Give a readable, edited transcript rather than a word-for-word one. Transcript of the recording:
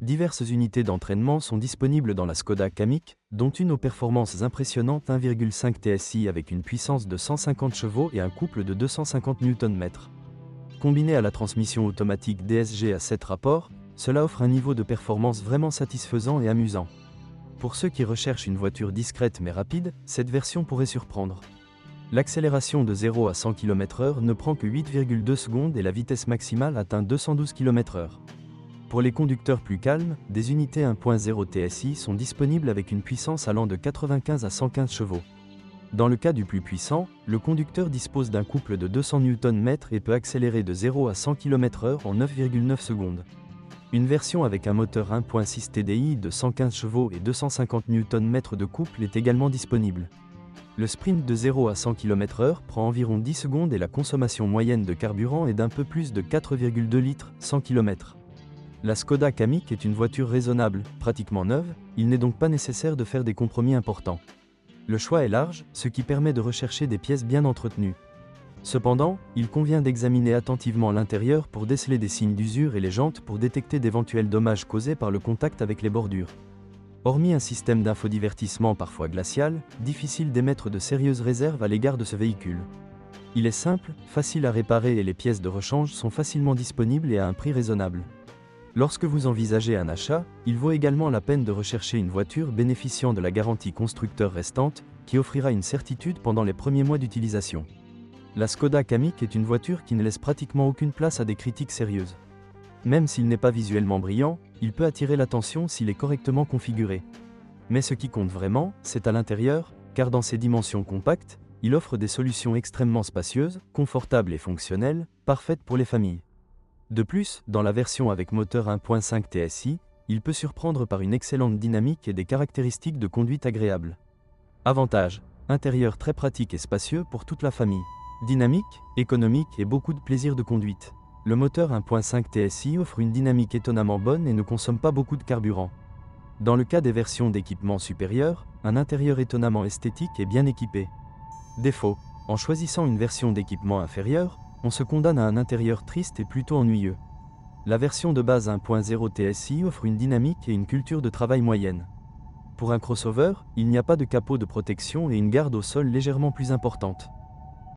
Diverses unités d'entraînement sont disponibles dans la Škoda Kamiq, dont une aux performances impressionnantes 1,5 TSI avec une puissance de 150 chevaux et un couple de 250 Nm. Combiné à la transmission automatique DSG à 7 rapports, cela offre un niveau de performance vraiment satisfaisant et amusant. Pour ceux qui recherchent une voiture discrète mais rapide, cette version pourrait surprendre. L'accélération de 0 à 100 km/h ne prend que 8,2 secondes et la vitesse maximale atteint 212 km/h. Pour les conducteurs plus calmes, des unités 1.0 TSI sont disponibles avec une puissance allant de 95 à 115 chevaux. Dans le cas du plus puissant, le conducteur dispose d'un couple de 200 Nm et peut accélérer de 0 à 100 km/h en 9,9 secondes. Une version avec un moteur 1.6 TDI de 115 chevaux et 250 Nm de couple est également disponible. Le sprint de 0 à 100 km/h prend environ 10 secondes et la consommation moyenne de carburant est d'un peu plus de 4,2 litres 100 km. La Škoda Kamiq est une voiture raisonnable, pratiquement neuve, il n'est donc pas nécessaire de faire des compromis importants. Le choix est large, ce qui permet de rechercher des pièces bien entretenues. Cependant, il convient d'examiner attentivement l'intérieur pour déceler des signes d'usure et les jantes pour détecter d'éventuels dommages causés par le contact avec les bordures. Hormis un système d'infodivertissement parfois glacial, difficile d'émettre de sérieuses réserves à l'égard de ce véhicule. Il est simple, facile à réparer et les pièces de rechange sont facilement disponibles et à un prix raisonnable. Lorsque vous envisagez un achat, il vaut également la peine de rechercher une voiture bénéficiant de la garantie constructeur restante, qui offrira une certitude pendant les premiers mois d'utilisation. La Škoda Kamiq est une voiture qui ne laisse pratiquement aucune place à des critiques sérieuses. Même s'il n'est pas visuellement brillant, il peut attirer l'attention s'il est correctement configuré. Mais ce qui compte vraiment, c'est à l'intérieur, car dans ses dimensions compactes, il offre des solutions extrêmement spacieuses, confortables et fonctionnelles, parfaites pour les familles. De plus, dans la version avec moteur 1.5 TSI, il peut surprendre par une excellente dynamique et des caractéristiques de conduite agréables. Avantages: intérieur très pratique et spacieux pour toute la famille. Dynamique, économique et beaucoup de plaisir de conduite. Le moteur 1.5 TSI offre une dynamique étonnamment bonne et ne consomme pas beaucoup de carburant. Dans le cas des versions d'équipement supérieur, un intérieur étonnamment esthétique et bien équipé. Défaut: en choisissant une version d'équipement inférieur, on se condamne à un intérieur triste et plutôt ennuyeux. La version de base 1.0 TSI offre une dynamique et une culture de travail moyenne. Pour un crossover, il n'y a pas de capot de protection et une garde au sol légèrement plus importante.